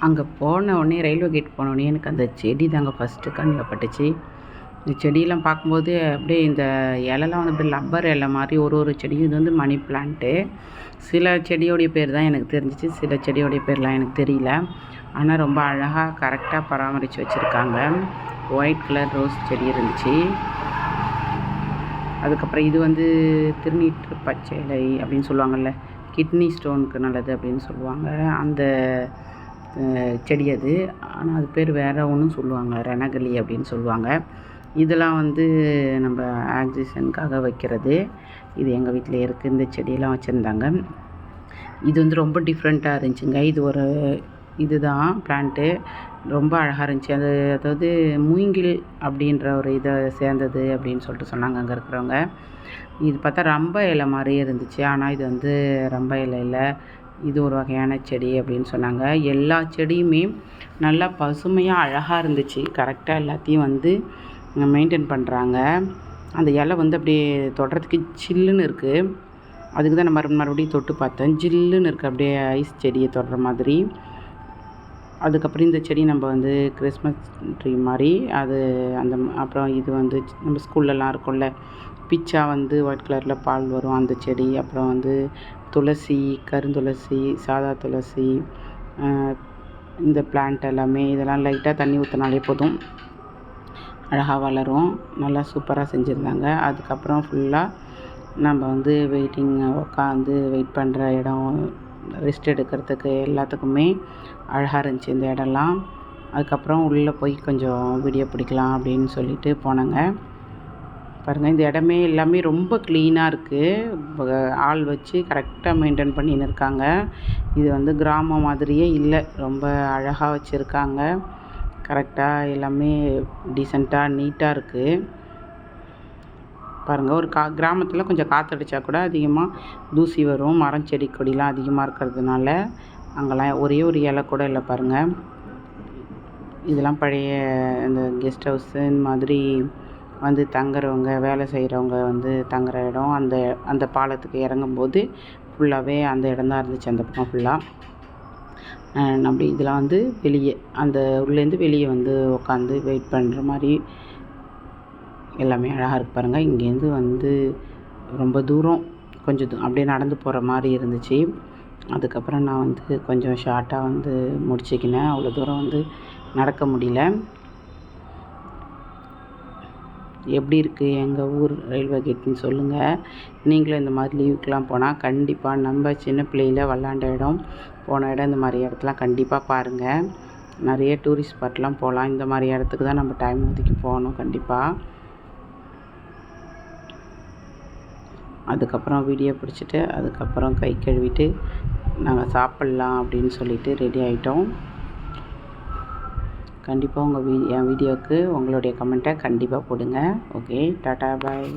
அங்கே போன உடனே ரயில்வே கேட் போன உடனே எனக்கு அந்த செடி தாங்க ஃபஸ்ட்டு கண்ணில் பட்டுச்சு. இந்த செடியெல்லாம் பார்க்கும்போது அப்படியே இந்த இலைலாம் வந்து அப்படியே லப்பர் இலை மாதிரி ஒரு செடியும். இது வந்து மணி பிளான்ட்டு. சில செடியோடைய பேர் தான் எனக்கு தெரிஞ்சிச்சு, சில செடியோடைய பேர்லாம் எனக்கு தெரியல. ஆனால் ரொம்ப அழகாக கரெக்டாக பராமரித்து வச்சுருக்காங்க. ஒயிட் கலர் ரோஸ் செடி இருந்துச்சு. அதுக்கப்புறம் இது வந்து திருநீற்று பச்சை இலை அப்படின்னு சொல்லுவாங்கள்ல, கிட்னி ஸ்டோனுக்கு நல்லது அப்படின்னு சொல்லுவாங்க. அந்த செடி அது. ஆனால் அது பேர் வேறு ஒன்றும் சொல்லுவாங்க, ரெனகலி அப்படின்னு சொல்லுவாங்க. இதெல்லாம் வந்து நம்ம ஆக்சிஜனுக்காக வைக்கிறது. இது எங்கள் வீட்டில் இருக்குது. இந்த செடியெல்லாம் வச்சுருந்தாங்க. இது வந்து ரொம்ப டிஃப்ரெண்ட்டாக இருந்துச்சுங்க. இது தான் பிளான்ட்டு. ரொம்ப அழகாக இருந்துச்சு. அதாவது மூங்கில் அப்படின்ற ஒரு இதை சேர்ந்தது அப்படின்னு சொல்லிட்டு சொன்னாங்க அங்கே இருக்கிறவங்க. இது பார்த்தா ரம்ப இலை மாதிரியே இருந்துச்சு. ஆனால் இது வந்து ரம்ப இலை இல்லை, இது ஒரு வகையான செடி அப்படின்னு சொன்னாங்க. எல்லா செடியுமே நல்லா பசுமையாக அழகாக இருந்துச்சு. கரெக்டாக எல்லாத்தையும் வந்து மெயின்டைன் பண்ணுறாங்க. அந்த இலை வந்து அப்படியே தொடுறதுக்கு சில்லுன்னு இருக்குது. அதுக்கு தான் நான் மறுபடியும் தொட்டு பார்த்தேன். ஜில்லுன்னு இருக்குது, அப்படியே ஐஸ் செடியை தொடுற மாதிரி. அதுக்கப்புறம் இந்த செடி நம்ம வந்து கிறிஸ்மஸ் ட்ரீ மாதிரி அது அப்புறம் இது வந்து நம்ம ஸ்கூல்லலாம் இருக்கும்ல, பிச்சா வந்து ஒயிட் கலரில் பால் வரும் அந்த செடி. அப்புறம் வந்து துளசி, கருந்துளசி, சாதா துளசி, இந்த பிளான்ட் எல்லாமே இதெல்லாம் லைட்டாக தண்ணி ஊற்றினாலே போதும், அழகாக வளரும். நல்லா சூப்பராக செஞ்சுருந்தாங்க. அதுக்கப்புறம் ஃபுல்லாக நம்ம வந்து உட்காந்து வெயிட் பண்ணுற இடம், ரெஸ்ட் எடுக்கிறதுக்கு எல்லாத்துக்குமே அழகாக இருந்துச்சு இந்த இடம்லாம். அதுக்கப்புறம் உள்ளே போய் கொஞ்சம் வீடியோ பிடிக்கலாம் அப்படின்னு சொல்லிட்டு போனேங்க. பாருங்கள், இந்த இடமே எல்லாமே ரொம்ப க்ளீனாக இருக்குது. ஆள் வச்சு கரெக்டாக மெயின்டைன் பண்ணின்னு இருக்காங்க. இது வந்து கிராமம் மாதிரியே இல்லை, ரொம்ப அழகாக வச்சுருக்காங்க. கரெக்டாக எல்லாமே டீசெண்டாக நீட்டாக இருக்குது. பாருங்கள், ஒரு கிராமத்தில் கொஞ்சம் காற்றடிச்சா கூட அதிகமாக தூசி வரும். மரம் செடி கொடிலாம் அதிகமாக இருக்கிறதுனால அங்கெல்லாம் ஒரே ஒரு இலை கூட இல்லை பாருங்கள். இதெல்லாம் பழைய இந்த கெஸ்ட் ஹவுஸு இந்த மாதிரி வந்து தங்குறவங்க, வேலை செய்கிறவங்க வந்து தங்குற இடம். அந்த பாலத்துக்கு இறங்கும்போது ஃபுல்லாகவே அந்த இடம் தான் இருந்துச்சு, அந்த பக்கம் ஃபுல்லாக. அப்படி இதெல்லாம் வந்து வெளியே அந்த உள்ளேருந்து வெளியே வந்து உட்காந்து வெயிட் பண்ணுற மாதிரி எல்லாமே அழகாக இருக்கு பாருங்கள். இங்கேருந்து வந்து ரொம்ப தூரம் கொஞ்சம் அப்படியே நடந்து போகிற மாதிரி இருந்துச்சு. அதுக்கப்புறம் நான் வந்து கொஞ்சம் ஷார்ட்டாக வந்து முடிச்சுக்கினேன். அவ்வளோ தூரம் வந்து நடக்க முடியல. எப்படி இருக்குது எங்கள் ஊர் ரயில்வே கேட்டுன்னு சொல்லுங்கள். நீங்களும் இந்த மாதிரி லீவுக்கெலாம் போனால் கண்டிப்பாக நம்ம சின்ன பிள்ளையில் விளாண்ட இடம், போன இடம், இந்த மாதிரி இடத்துலாம் கண்டிப்பாக பாருங்கள். நிறைய டூரிஸ்ட் ஸ்பாட்லாம் போகலாம். இந்த மாதிரி இடத்துக்கு தான் நம்ம டைம் ஒதுக்கி போகணும் கண்டிப்பாக. அதுக்கப்புறம் வீடியோ பிடிச்சிட்டு அதுக்கப்புறம் கை கழுவிட்டு நாங்கள் சாப்பிட்லாம் அப்படின்னு சொல்லிட்டு ரெடி ஆகிட்டோம். கண்டிப்பாக என் வீடியோவுக்கு உங்களுடைய கமெண்ட்டை கண்டிப்பாக போடுங்க. ஓகே, டாட்டா, பாய்.